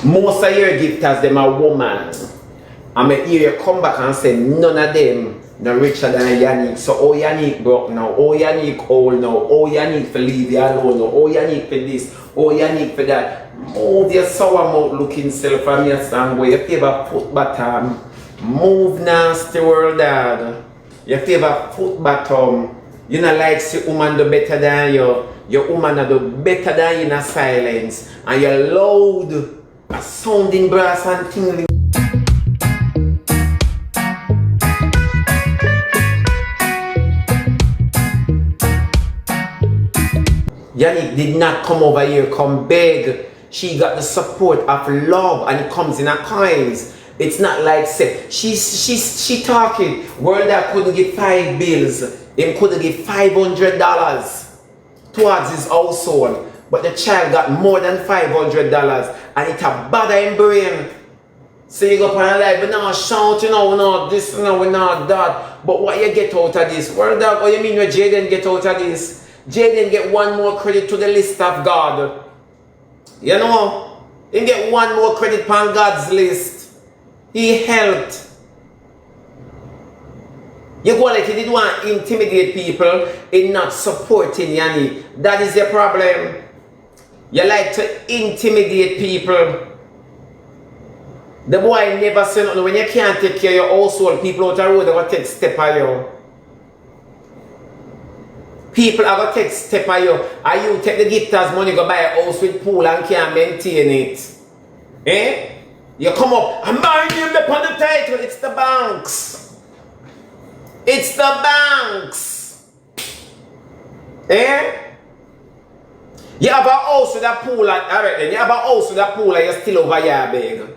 Most of your gifters, them are woman. And I hear you come back and say none of them no richer than Yannick. So oh Yannick broke now, oh Yannick old now, oh Yannick for leave you alone, oh Yannick for this, oh Yannick for that. Move your sour mouth looking self from your stand where you favor foot bottom. Move nasty Worlddawg. You favor foot bottom. You not like see woman do better than you. Your woman do better than you in a silence. And you're loud. A sounding brass and tingling. Yannick did not come over here, come beg. She got the support of love and it comes in her coins. It's not like say she talking. Worlddawg couldn't get 5 bills. He couldn't get $500 towards his household. But the child got more than $500 and it a bother him brain. So you go on life, we not shout, you know, we not this, you know, we not that. But what you get out of this? Worlddawg, what you mean when Jaden get out of this? Jaden get one more credit to the list of God. You know, he get one more credit on God's list. He helped. You go like you did want to intimidate people in not supporting Yannick. That is your problem. You like to intimidate people. The boy never said nothing. When you can't take care of your household, people out the road are going to take step on you. People are going to take step on you. And you take the gifters money, go buy a house with pool and can't maintain it. Eh? You come up and buy him upon the title. It's the banks. It's the banks. Eh? You have a house with a pool and alright then. You have a house with a pool and you're still over here big.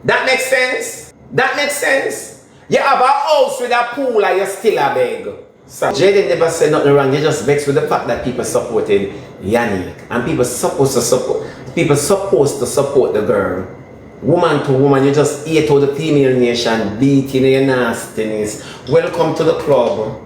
That makes sense? That makes sense? You have a house with a pool and you're still a beg. So Jaden never said nothing wrong. You're just vexed with the fact that people supported Yannick. And people supposed to support the girl. Woman to woman, you just ate out the female nation, beating your nastiness. Welcome to the club.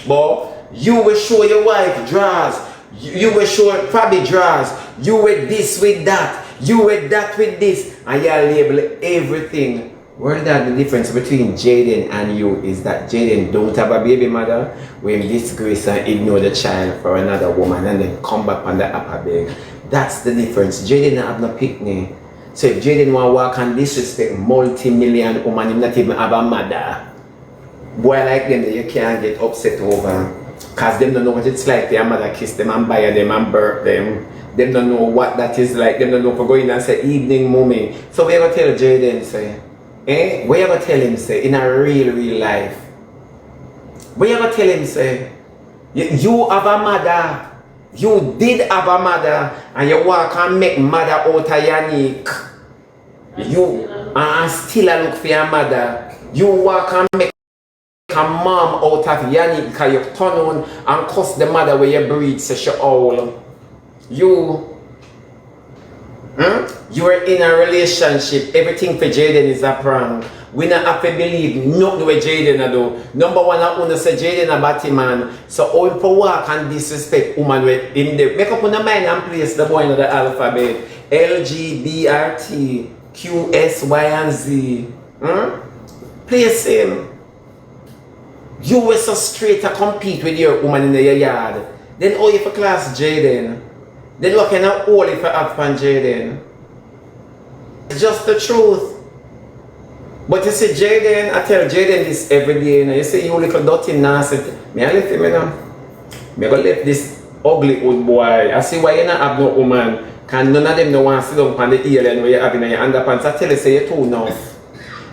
But you will show your wife drawers. You will show probably drawers. You with this with that. You with that with this. And you label everything. Worlddawg, the difference between Jaden and you is that Jaden don't have a baby mother when disgrace and ignore the child for another woman and then come back on the upper bed. That's the difference. Jaden have no picnic. So if Jaden want to walk and disrespect multi-million woman, he not even have a mother. Boy like them, you can't get upset over. Because them don't know what it's like. Their mother kiss them and buy them and birth them. Them don't know what that is like. Them don't know for going and say evening mommy. So we ever tell Jaden say, eh? We ever tell him say in a real life? We ever tell him say, you have a mother. You did have a mother and you walk and make mother out of Yannick. You still look for your mother. You walk and make a mom out of Yannick because you turn on and cuss the mother where you breed so she owl. You are in a relationship. Everything for Jaden is a prank. We not have to believe nothing what Jaden do. Number one, I want to say Jaden a batty man. So all for walk and disrespect woman in the make up on the mind and place the boy in the alphabet. L, G, B, R, T, Q, S, Y, and Z. Place him. You were so straight to compete with your woman in your yard. Then all you for class Jaden. Then what kind of all you for have fun Jaden? It's just the truth. But you see Jaden, I tell Jaden this every day, you know, you see you little dirty nasty. Me I left him, you know. Me go left this ugly old boy. I see why you not have no woman. Cause none of them no want to sit down on the alien where you have in your underpants. I tell you say you're too enough.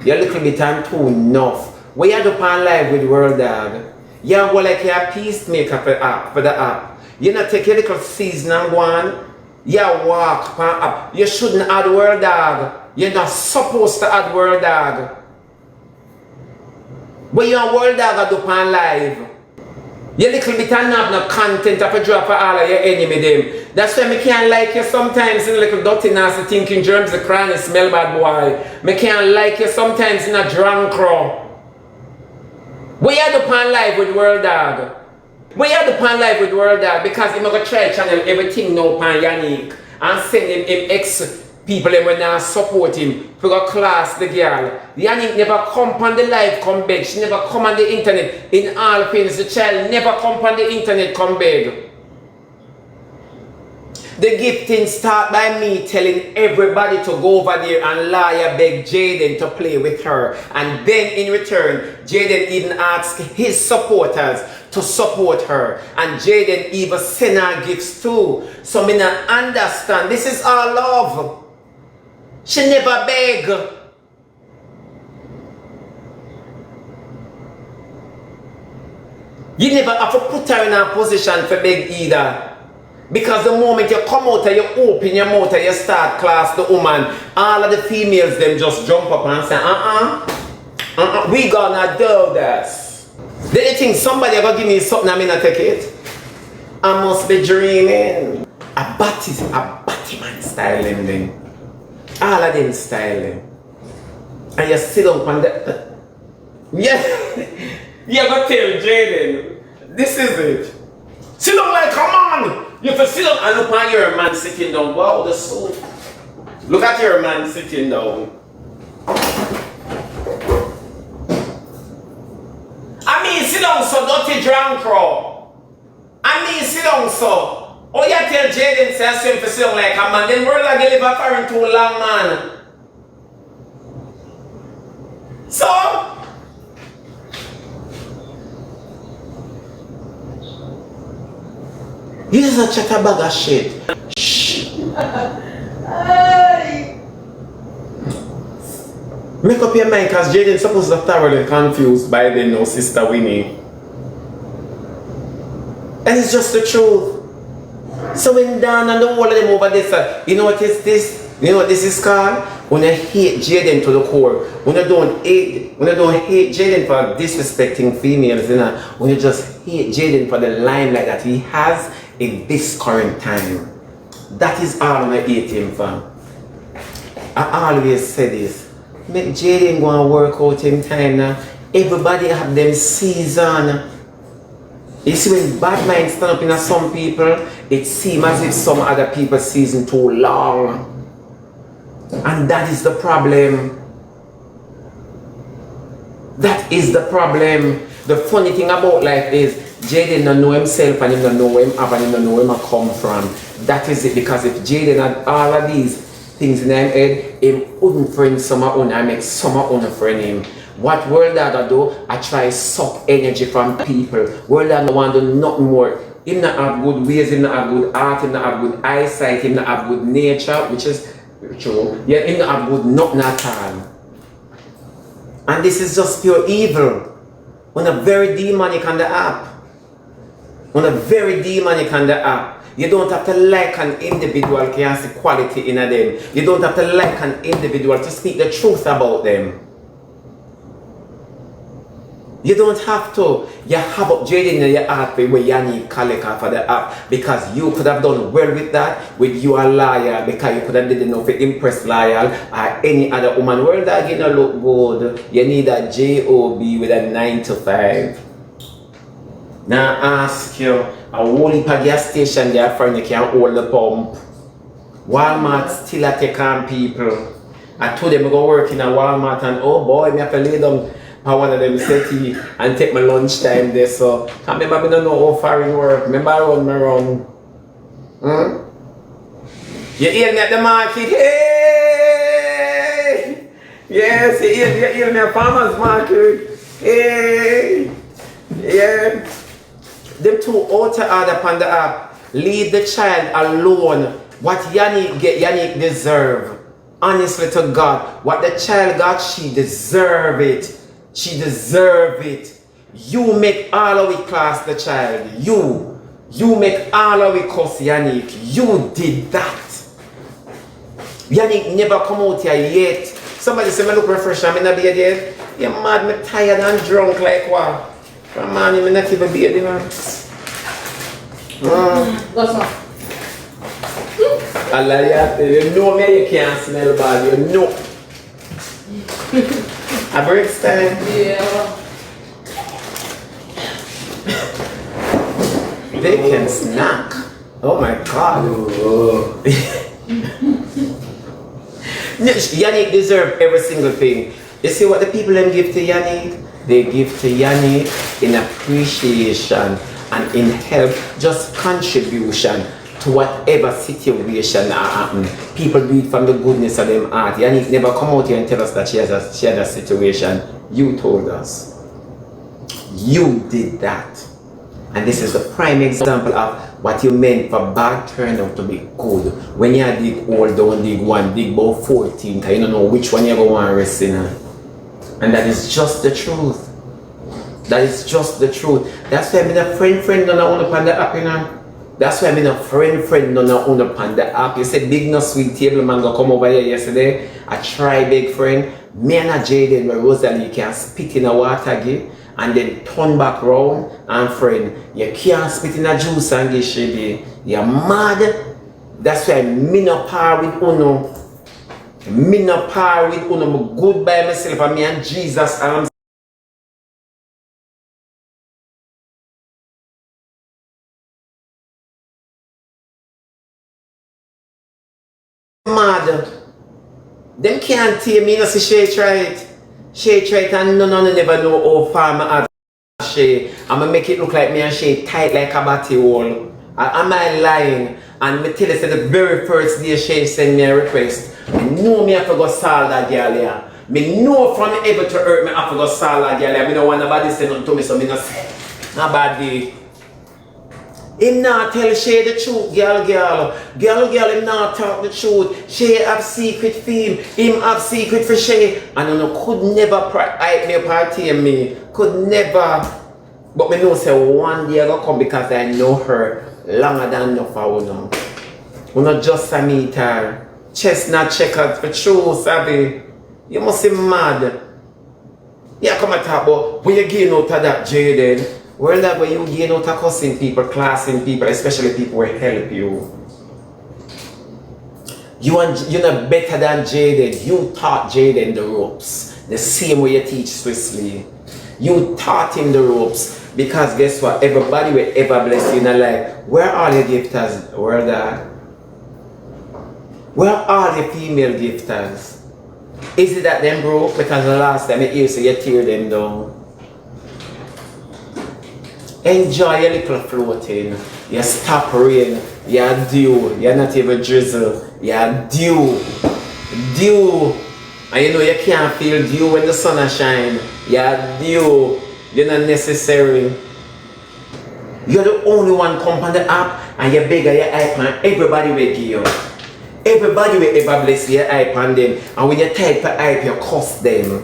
You're a little bit and too enough. Where you do on live with Worlddawg. You go like you're a peacemaker for the app. You not take your little season and go on. You walk on app. You shouldn't add Worlddawg. You're not supposed to add Worlddawg. But you're Worlddawg do on live. You little bit and have no content of a drop for all of your enemy them. That's why I can't like you sometimes in a little dirty nasty thinking germs the cranny smell bad boy. I can't like you sometimes in a drunk crow. We are the pan live with Worlddawg. We are the pan live with Worlddawg because I'm going to try channel everything now pan Yannick and send him People them when not support him, to go class the girl. Yannick never come on the live, come beg. She never come on the internet. In all things, the child never come on the internet, come beg. The gifting start by me telling everybody to go over there and lie beg Jaden to play with her. And then in return, Jaden even asked his supporters to support her. And Jaden even sent her gifts too. So me not understand. This is all love. She never beg. You never have to put her in a position for beg either. Because the moment you come out and you open your mouth and you start class the woman, all of the females them just jump up and say, we gonna do this. Then you think somebody gonna give me something I'm gonna take it? I must be dreaming. A Batman styling them. All of them styling. And you sit down on the... Yeah. You gotta tell Jaden, this is it. Sit down like, come on! You have to sit down and look at your man sitting down. Wow, the soul. Look at your man sitting down. I mean, sit down so dirty drunk crow. I mean, sit down so. Oh, you tell Jaden say I swim for sit down like a man. Then Worlddawg live a foreign too long, man. So, this is a chatterbag of shit. Shh. Make up your mind because Jaden's supposed to be thoroughly confused by then, no Sister Winnie. And it's just the truth. So when Dan and the whole of them over there, you know what is this? You know what this is called? When you hate Jaden to the core. When you don't hate Jaden for disrespecting females, you know, when you just hate Jaden for the limelight that he has in this current time. That is all I hate him for. I always say this. Make Jaden go and work out in time now. Everybody have them season. You see when bad minds stand up in some people, it seems as if some other people season too long. And that is the problem. That is the problem. The funny thing about life is Jaden don't know himself and he don't know where him have and he don't know where him come from. That is it, because if Jaden had all of these things in his head, him wouldn't friend someone and make someone friend him. What Worlddawg do, I try suck energy from people. Worlddawg don't want to do nothing more. Him not have good ways, him not have good art, him not have good eyesight, him not have good nature, which is true. Yeah, him not have good nothing at all. And this is just pure evil. When a very demonic on the app. When a very demonic on the app. You don't have to like an individual can see quality in them. You don't have to like an individual to speak the truth about them. You don't have to. You have up Jaden in your heart where you need Kaleka for the app, because you could have done well with that, with you a liar, because you could have did enough to impress Lyle or any other woman. Worlddawg you don't look good. You need a job with a 9 to 5. Now I ask you, a whole heap of gas station there for you can hold the pump. Walmart still a take on people. I told them I go work in a Walmart and oh boy, me have to lay down on one of them settee and take my lunch time there. So I remember I don't know how far it work. Remember I run my run. You hear me at the market? Hey! Yes, you hear me at farmer's market? Hey! Yeah. Them two out of order upon the app. Leave the child alone. What Yannick get, Yannick deserve. Honestly to God, what the child got, she deserve it. She deserve it. You make all of it class the child. You make all of it cuss Yannick. You did that. Yannick never come out here yet. Somebody say me look refreshed, I'm in a bed yet. You mad, me tired and drunk like what? Come on, I'm not even beard, man. What's up? Allah, you know me, you can't smell bad, you know. A break time? Yeah. They can snack. Oh my God. Yannick deserve every single thing. You see what the people them give to Yannick? They give to Yannick in appreciation and in help, just contribution to whatever situation that happen. People do it from the goodness of them heart. Yannick never come out here and tell us that she had a situation. You told us. You did that. And this is the prime example of what you meant for bad turn out to be good. When you dig all down, dig one, dig about 14, because you don't know which one you're going to rest in. And that is just the truth. That is just the truth. That's why I'm in a friend on the app, you know. That's why I'm in a friend on the app. You said big no sweet table man go come over here yesterday. I try big friend. Me and Jaden where Rosalie can spit in a water give and then turn back round and friend. You can't spit in a juice and give Shebby. You're mad. That's why me no par with Uno. Me no par with Uno. I'm good by myself and me and Jesus arms. Mad. Them can't tell me no see she try it. She try it and none never know how far I have she. I'ma make it look like me and she tight like a batty wall. Am I lying? And me tell you say the very first day she send me a request. I know me have to go solve that girl here. Me know from ever to hurt me have to go solve that girl here. Me don't want nobody say nothing to me so me no say nobody. Him not tell she the truth, girl, him not talk the truth. She have secret for him have secret for she. And you know, could never hype me party in me. Could never. But me know say one day I go come because I know her longer than enough for you. We not just a meet her. Chestnut checkers for true, Sabi. You must be mad. Yeah, come and talk about when you gain out of that, Jaden. Worlddawg, when you gain out of cussing people, classing people, especially people who help you. You're not better than Jaden. You taught Jaden the ropes. The same way you teach Swissley. You taught him the ropes. Because guess what? Everybody will ever bless you in a life. Where are all your gifters, Worlddawg? Where are all your female gifters? Is it that them broke? Because the last time you say you tear them down. Enjoy your little floating. You stop rain. You're dew. You're not even drizzle. You're dew. Dew. And you know you can't feel dew when the sun is shining. You're dew. You're not necessary. You're the only one come on the app and you beg your hype and everybody will give you. Everybody will ever bless your hype on them. And when you type for hype, you cuss them.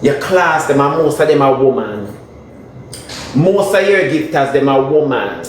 You class them and most of them are women. Most of your gifters, them are women.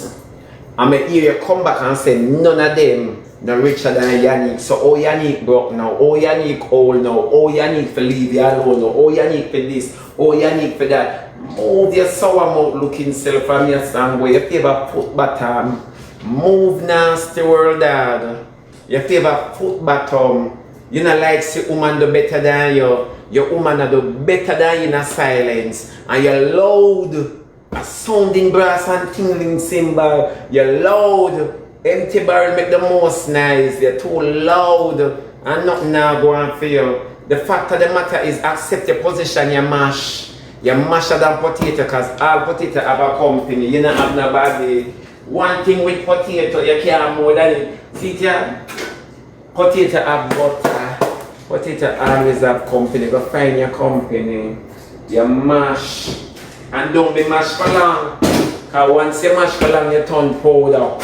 And I hear you come back and say none of them no richer than Yannick. So oh Yannick broke now, oh Yannick old now, oh Yannick for leave you alone now, oh Yannick for this, oh Yannick for that. Move your sour mouth looking self from your stand where you favor foot bottom. Move nasty Worlddawg. You favor foot bottom. You not like see woman do better than you. Your woman do better than you in a silence. And you're loud. A sounding brass and tingling cymbal. You're loud. Empty barrel make the most noise. You're too loud. And nothing now going for you. The fact of the matter is accept your position, you mash. You masher than potato because all potato have a company. You don't have nobody. One thing with potato, you can't more than it. See here? Potato have butter. Potato always have company. Go find your company. You mash. And don't be mashed for long. Because once you mash for long, you turn powder.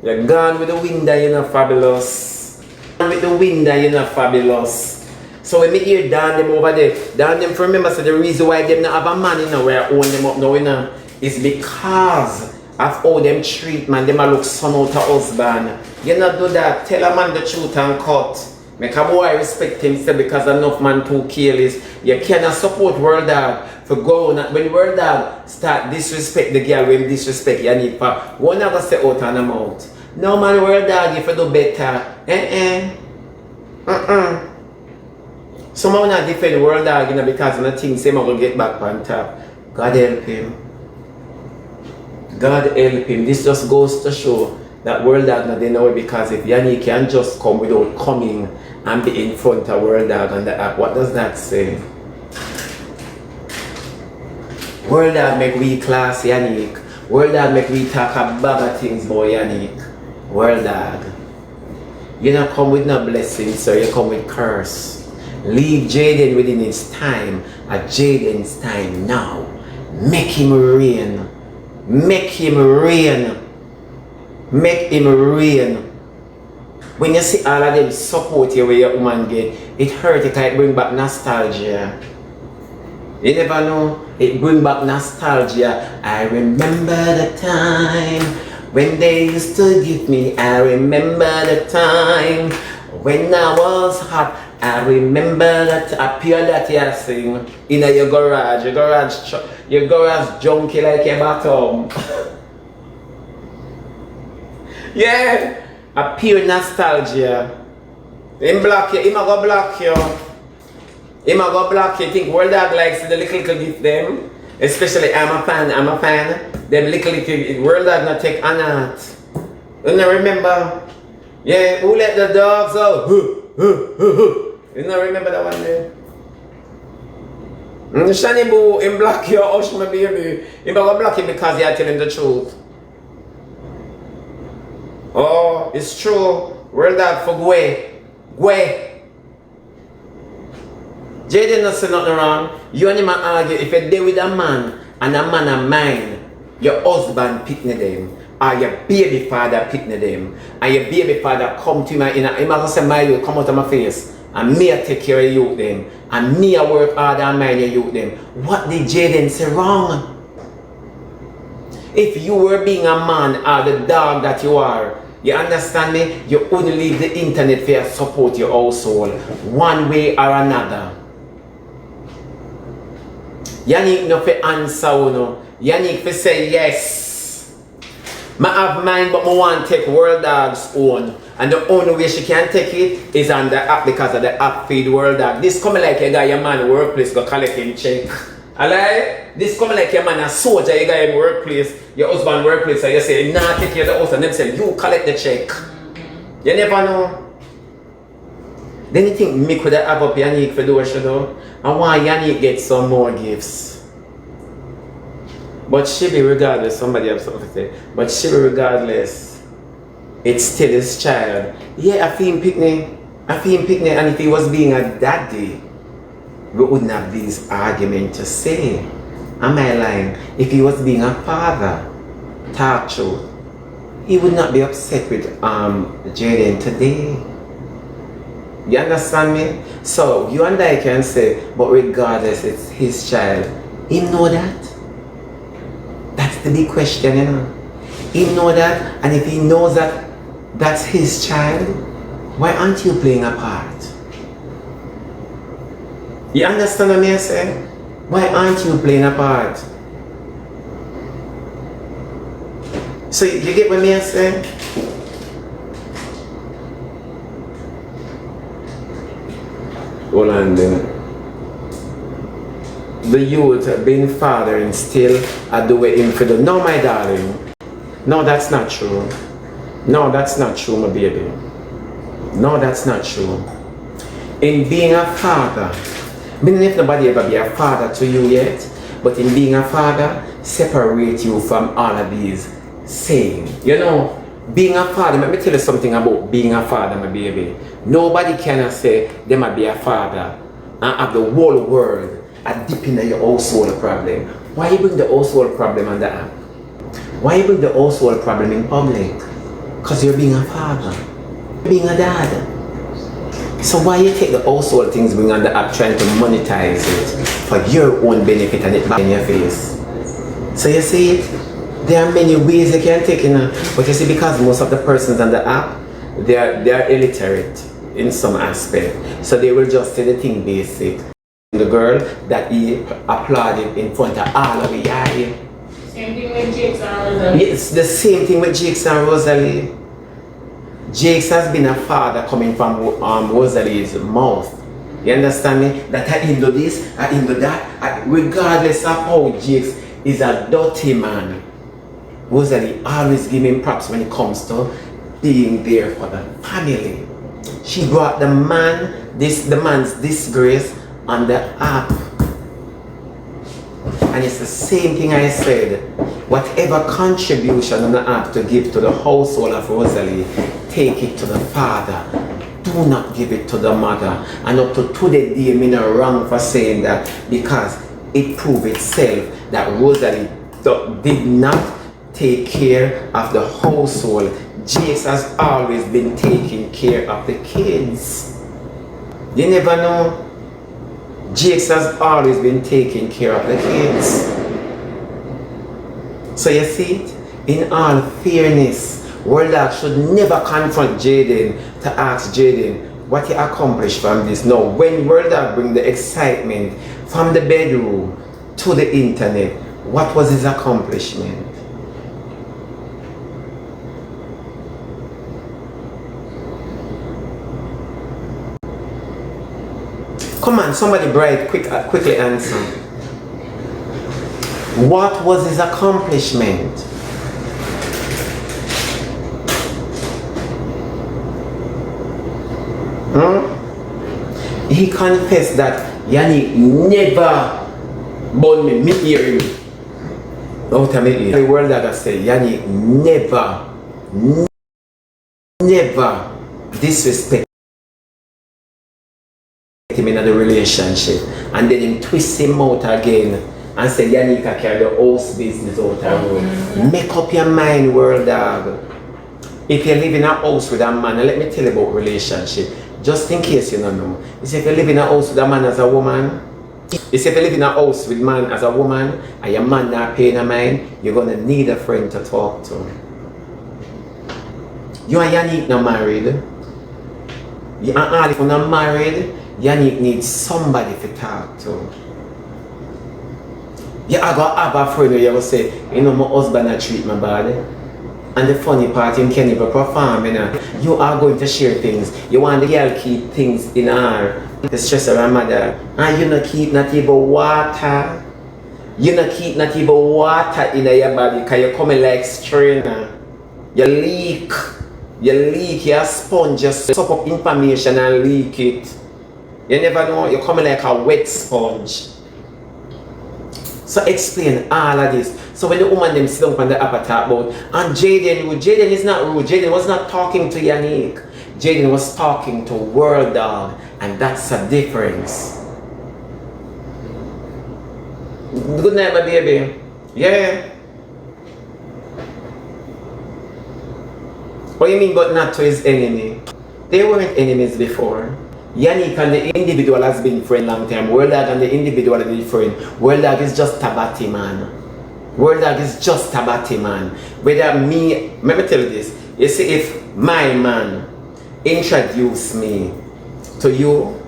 You're gone with the wind and you're not fabulous. Gone with the wind and you're not fabulous. So when me hear down them over there, down them remember so the reason why them not have a man, you know, where I own them up now, you know, is because of how them treat man, them a look son out a husband. You not do that, tell a man the truth and cut. Make a boy respect himself because enough man too careless. You cannot support Worlddawg for go on. When Worlddawg start disrespect the girl, when disrespect you need for one never say out on them out. No man Worlddawg if you do better. Someone not defend Worlddawg, you know, because of the things say will get back on top. God help him. God help him. This just goes to show that Worlddawg not they know it, because if Yannick can just come without coming and be in front of Worlddawg on the app, what does that say? Worlddawg make we class Yannick. Worlddawg make we talk a bag of things about Yannick. Worlddawg. You don't come with no blessing, sir, you come with curse. Leave Jaden within his time, at Jaden's time now. Make him reign. Make him reign. Make him reign. When you see all of them support you where your woman get, it hurt, it bring back nostalgia. You never know, it bring back nostalgia. I remember the time when they used to give me, I remember the time when I was hot. I remember that appear that you sing in your garage junky like a bottom. Yeah, a pure nostalgia. Him block you, him a go block you. Him a go block you. Think Worlddawg likes the little gift them. Especially I'm a fan. Them little Worlddawg not take a knot. You know remember? Yeah, who let the dogs out? You know remember that one there? Shani Boo, him block you, hush my baby. Him a go block you because you are telling the truth. Oh, it's true. Worlddawg for Gwe. Jaden not say nothing wrong. You and him argue. If you're there with a man and a man of mine, your husband picnic them, or your baby father picnic them, and your baby father come to me in a say my you come out of my face, and me I take care of you them, and me I work hard and mind you them. What did Jaden say wrong? If you were being a man or the dog that you are, you understand me? You only leave the internet for your support your household, one way or another. Yannick no fi answer no. Yannick fi say yes. I have mine, but I want to take Worlddawg's own. And the only way she can take it is on the app, because of the app feed Worlddawg. This coming like a guy, your man workplace go collect him check. Alright? This coming like your man a soldier, you got in workplace, your husband workplace, so you say, nah, take care of the house, and them say, you collect the check. You never know. Then you think me could have up Yannick for do what she do? I want Yannick get some more gifts. But Shebby regardless, somebody have something to say, but Shebby regardless, it's still his child. Yeah, I feel him picnic, and if he was being a daddy, we wouldn't have this argument to say. Am I lying? If he was being a father, talk truth, he would not be upset with Jaden today. You understand me? So you and I can say, but regardless, it's his child. He know that? That's the big question, you know. He know that, and if he knows that that's his child, why aren't you playing a part? You understand what I say? Why aren't you playing a part? So you get what I say? Hold on then. The youth being father and still I do it in for the no, my darling. No, that's not true. No, that's not true, my baby. No, that's not true. In being a father, meaning if nobody ever be a father to you yet, but in being a father, separate you from all of these saying. You know, being a father, let me tell you something about being a father, my baby. Nobody can say they might be a father and have the whole world a dip in your household problem. Why you bring the household problem on the app? Why you bring the household problem in public? Because you're being a father, you're being a dad. So why you take the household things bring on the app trying to monetize it for your own benefit and it back in your face? So you see it? There are many ways you can take it, but you see, because most of the persons on the app, they are illiterate in some aspect. So they will just say the thing basic. The girl that he applauded in front of all of the eye. Same thing with Jakes and Rosalie. Yes, the same thing with Jakes and Rosalie. Jakes has been a father coming from Rosalie's mouth. You understand me? That I him do this, I him do that. Regardless of how Jakes is a dirty man. Rosalie always give him props when it comes to being there for the family. She brought the man's disgrace on the app. And it's the same thing I said. Whatever contribution on the app to give to the household of Rosalie, take it to the father. Do not give it to the mother. And up to today, I'm not wrong for saying that, because it proved itself that Rosalie did not take care of the household. Jakes has always been taking care of the kids. You never know. Jakes has always been taking care of the kids. So you see it? In all fairness, Worlddawg should never confront Jaden to ask Jaden what he accomplished from this. No, when Worlddawg bring the excitement from the bedroom to the internet, what was his accomplishment? Come on, somebody bright, quickly answer. What was his accomplishment? He confessed that Yannick never born me hear him. Out of me ear. The word that I say, Yannick never disrespect him in the relationship, and then him twist him out again and say Yannick can carry the house business out of the road. Make up your mind, Worlddawg. If you live in a house with a man, and let me tell you about relationship, just in case you don't know. You see, if you live in a house with a man as a woman, you see, if you live in a house with man as a woman, and your man not paying a mind, you're gonna need a friend to talk to. You and Yannick not married. You and all if you're not married, Yannick needs somebody to talk to. You are going to have a friend where you will say, you know, my husband a treat my body. And the funny part, him can't even perform, you know. You are going to share things. You want the girl keep things in her. The stress of her mother. And you not keep not even water. You not keep not even water in your body because you're coming like strainer. You leak. You leak, you're a sponge, you suck up information and leak it. You never know, you're coming like a wet sponge. So explain all of this. So when the woman them sit down on the app and talk about, and Jaden is not rude. Jaden was not talking to Yannick. Jaden was talking to Worlddawg, and that's a difference. Good night, my baby. Yeah. What do you mean but not to his enemy? They weren't enemies before. Yannick and the individual has been friend long time. Worlddawg and the individual has been friend. Worlddawg is just a batty man. Worlddawg is just a batty man. Whether me, let me tell you this. You see, if my man introduced me to you,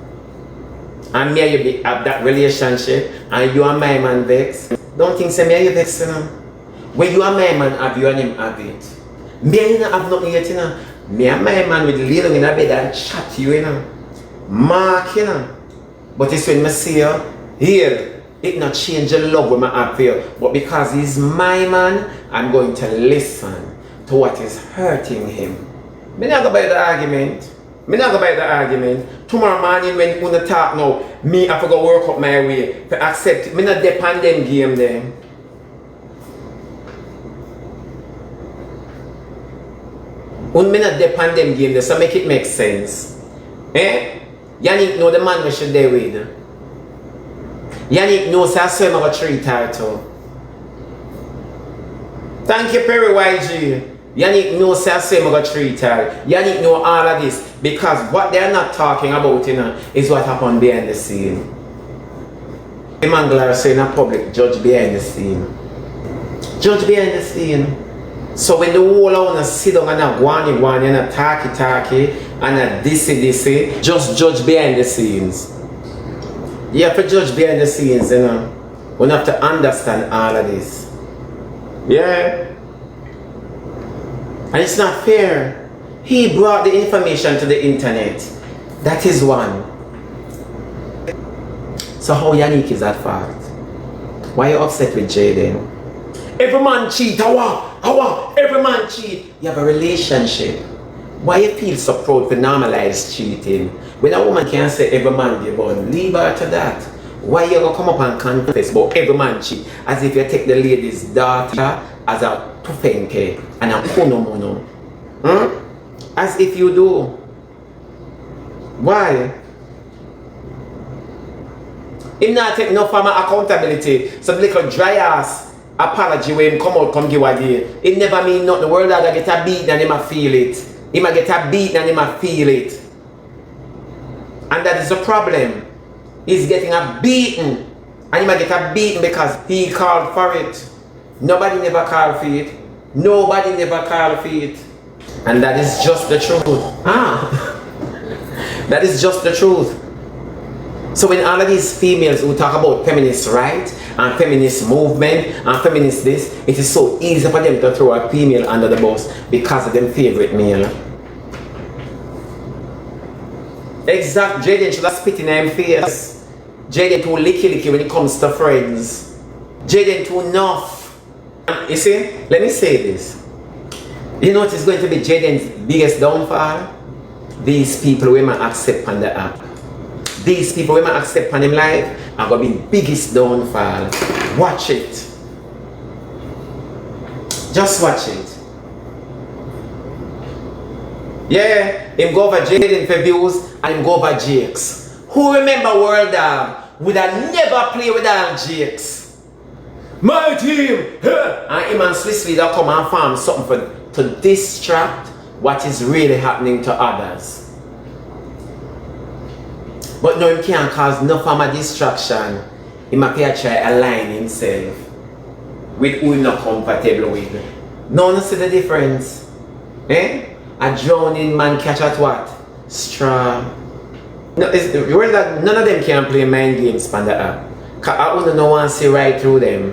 and me and you have that relationship, and you and my man vex, don't think say me and you vex, you know. When you and my man have, you and him have it. Me and you don't have nothing yet, you know. Me and my man will lay down in a bed and chat you, you know. Mark, you know. But it's when I see you here, it not change the love when I have for you. But because he's my man, I'm going to listen to what is hurting him. Me not go by the argument. Me not go by the argument. Tomorrow morning when you talk now, me have to go work up my way to accept it. Me not depend them game then. When me not depend them game, so make it make sense. Eh? Yannick know the man we should there with. Yannick knows I swim over 3 title. Thank you, Perry YG. Yannick knows I swim over 3 title. Yannick know all of this because what they're not talking about, you know, is what happened behind the scene. The man are saying in public, judge behind the scene. Judge behind the scene. So when the whole owner sit down and a guani and a talky and a dissy, just judge behind the scenes. You have to judge behind the scenes, you know. We have to understand all of this. Yeah. And it's not fair. He brought the information to the internet. That is one. So how Yannick is at fault? Why are you upset with Jaden? Every man cheat, Oh wow, every man cheat. You have a relationship. Why you feel so proud to normalize cheating? When a woman can't say every man they born, leave her to that. Why you gonna come up and confess about every man cheat? As if you take the lady's daughter as a tufenke and a kunomono. As if you do. Why? Him not take no form of accountability. Some little dry ass apology when him come out come give again. It never mean nothing. The Worlddawg get a beat and him a feel it. Him a get a beat and him a feel it. And that is the problem. He's getting a beaten. And him a get a beaten because he called for it. Nobody never called for it. Nobody never called for it. And that is just the truth. That is just the truth. So when all of these females who talk about feminist rights and feminist movement and feminist this, it is so easy for them to throw a female under the bus because of them favorite male. Exact. Jaden should have spit in her face. Jaden too licky when it comes to friends. Jaden too enough. You see, let me say this. You know what is going to be Jaden's biggest downfall? These people women accept on the app. These people women accept on him life are going to be biggest downfall. Watch it. Just watch it. Yeah, him go over Jaden for views and him go over Jakes. Who remember Worlddawg would have never play with all Jakes? My team! And him and Swiss Leader come and farm something to distract what is really happening to others. But no, him can't cause no form of distraction. He might try align himself with who he's not comfortable with. No one see the difference. Eh? A drowning man catch at what? Straw. No, it's the word that none of them can play mind games on the app. Cause I wouldn't no one see right through them.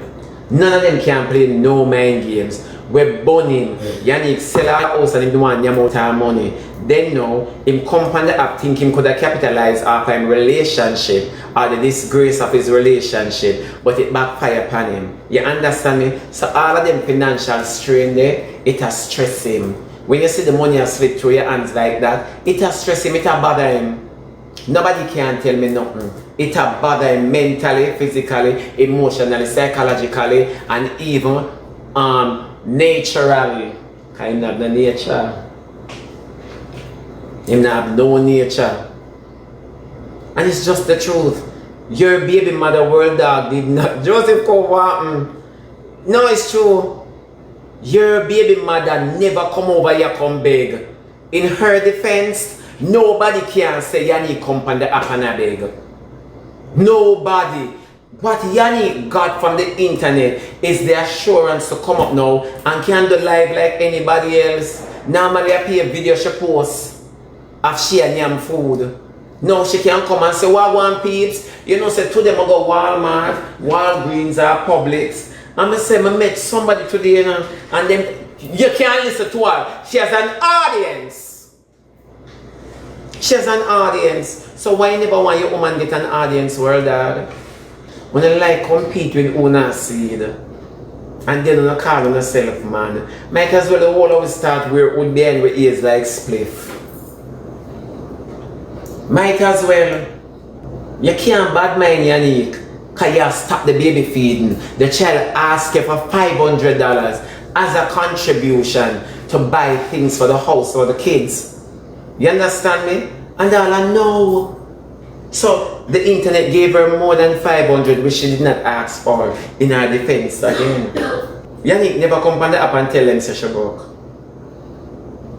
None of them can play no mind games. We're burning. Yannick sell our house and him want yam out our money. Then now, him come on the app think him could have capitalized off his relationship or the disgrace of his relationship, but it backfire upon him. You understand me? So all of them financial strain there, it has stress him. When you see the money has slip through your hands like that, it has stress him, it has bother him. Nobody can tell me nothing. It has bother him mentally, physically, emotionally, psychologically, and even naturally. Kind of the nature. Him not have no nature. And it's just the truth. Your baby mother Worlddawg did not. Joseph Cowan. No, it's true. Your baby mother never come over here come beg. In her defense, nobody can say Yanni come on the app and beg. Nobody. What Yanni got from the internet is the assurance to come up now and can do live like anybody else. Normally I pay a video she posts of she and yam food. Now she can come and say, what one peeps? You know, say to them I go Walmart, Walgreens or Publix. And I say, I met somebody today, you know, and then you can't listen to her. She has an audience. She has an audience. So why you never want your woman get an audience, Worlddawg? When you like compete with Una seed, and then you call on yourself, man. Might as well the whole of start where it would be end with ears like spliff. Might as well. You can't bad mind Yannick, because you stop the baby feeding. The child asks you for $500 as a contribution to buy things for the house for the kids. You understand me? And all I know. So the internet gave her more than 500 which she did not ask for in her defense again. Yannick never come on the app and tell them say she broke.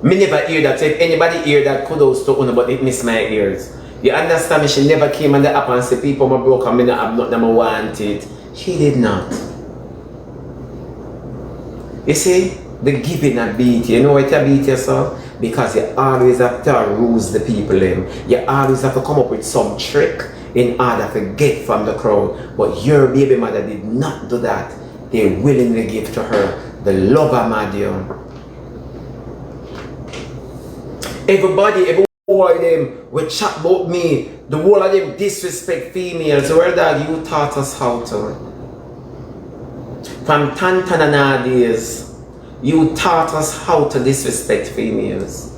Me never hear that. So if anybody hear that, kudos to Una, but it missed my ears. You understand me? She never came on the app and said people are broke and me not have nothing I want it. She did not. You see, the giving a beat. You know what a beat yourself? Because you always have to ruse the people in. You always have to come up with some trick in order to get from the crowd. But your baby mother did not do that. They willingly give to her the love of medium. Everybody, every one of them will chat about me. The whole of them disrespect females. Worlddawg, you taught us how to. From Tantanana days, You taught us how to disrespect females.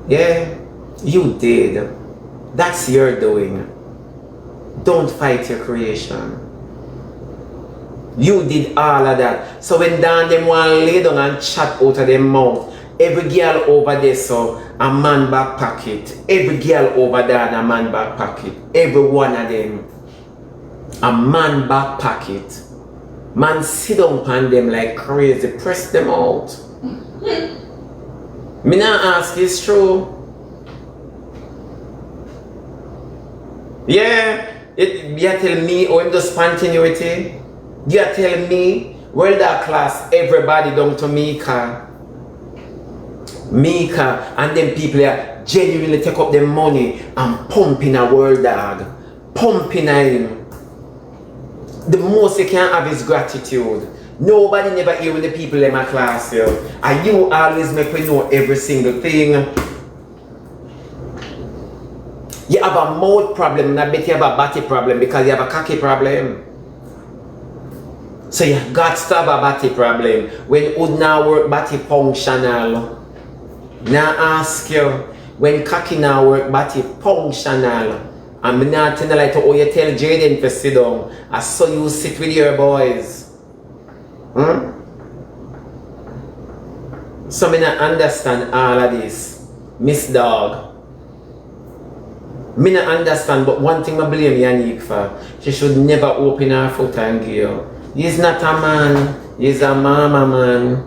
Yeah, you did. That's your doing. Don't fight your creation. You did all of that. So when Dan them want lay down and chat out of their mouth, every girl over there so a man back pocket. Every girl over there a man back pocket. Every one of them a man back pocket. Man sit down on them like crazy, press them out. Me not ask, it's true. Yeah, you tell me, oh, in the spontaneity. You tell me, Worlddawg class, everybody down to Mika, and then people are genuinely take up their money and pumping a Worlddawg, pumping a him. The most you can have is gratitude. Nobody never hear when the people in my class here. And you always make me know every single thing. You have a mouth problem, and I bet you have a body problem because you have a cocky problem. So you got to have a body problem. When would now work body functional. Now ask you, when cocky now work body functional. I'm not telling like to, oh, you tell Jaden to sit down. I saw you sit with your boys. So I not understand all of this. Miss Dog. Me not understand, but one thing I blame Yannick for. She should never open her foot and give. He's not a man. He's a mama man.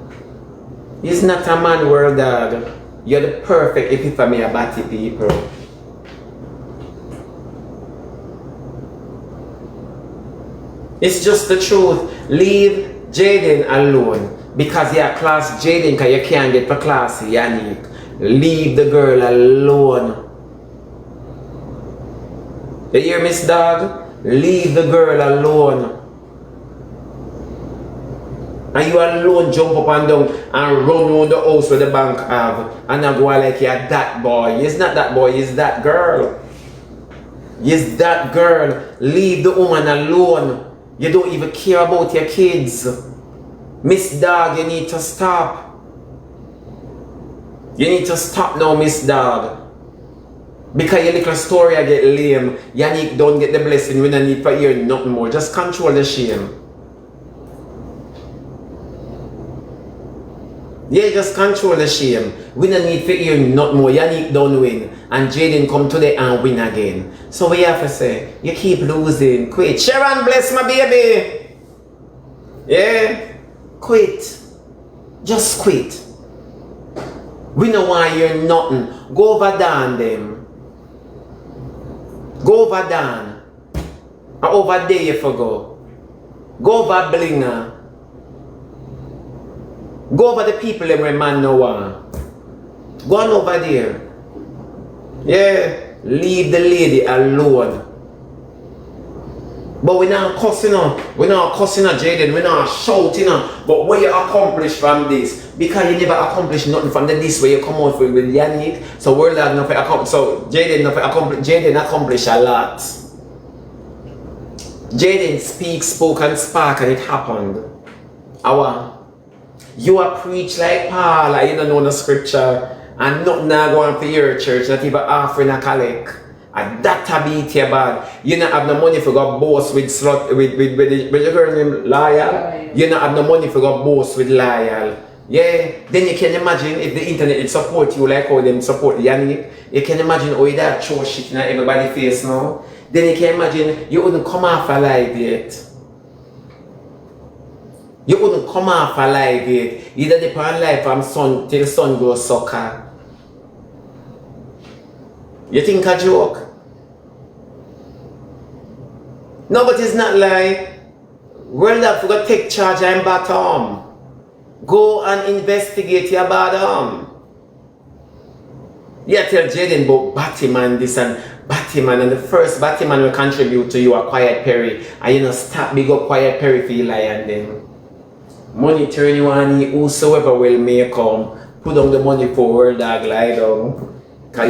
He's not a man, Worlddawg. You're the perfect epitome of batty people. It's just the truth. Leave Jaden alone. Because you're class Jaden, because you can't get for class Yannick. Leave the girl alone. You hear, Miss Dog? Leave the girl alone. And you alone jump up and down and run around the house with the bank have. And I go like you're that boy. He's not that boy, he's that girl. He's that girl. Leave the woman alone. You don't even care about your kids. Miss Dog, you need to stop. You need to stop now, Miss Dog. Because your little story I get lame. Yannick don't get the blessing. We don't need to hear nothing more. Just control the shame. Yeah, just control the shame. We don't need to hear nothing more. Yannick don't win. And Jaden come today and win again. So we have to say, you keep losing. Quit. Sharon, bless my baby. Yeah. Quit. Just quit. We know why you're nothing. Go over down them. Go over Dan. And over there you forgo. Go over Blinger. Go over the people every man no want. Go on over there. Yeah. Leave the lady alone. But we're not cussing her. We're not cussing her, Jaden. We're not shouting her. But what you accomplish from this? Because you never accomplished nothing from this way you come out with Yannick. So Worlddawg nothing accomplished. So Jaden nothing accomplished. Jaden accomplished a lot. Jaden spoke and spark and it happened. You are preach like Paul, you don't know the scripture. And nothing now going for your church, not even offering a collect. And that beat you bad. You don't have no money for go boast with slut with the girl named Loyal. You don't have no money for go boast with Loyal. Yeah. Then you can imagine if the internet it support you like how them support Yannick. You can imagine how that throw shit in everybody's face now. Then you can imagine you wouldn't come off alive yet. You wouldn't come off alive yet. Either depend on life from sun till sun goes sucker. You think a joke? No, but it's not like Worlddawg forgot take charge and bottom. Go and investigate your bottom. You tell Jaden about Batman this and Batman, and the first Batman will contribute to you a Quiet Perry. And you know, stop big up Quiet Perry for Eli and them. Money turn you on, whosoever will make come. Put on the money for Worlddawg lie down. 'Cause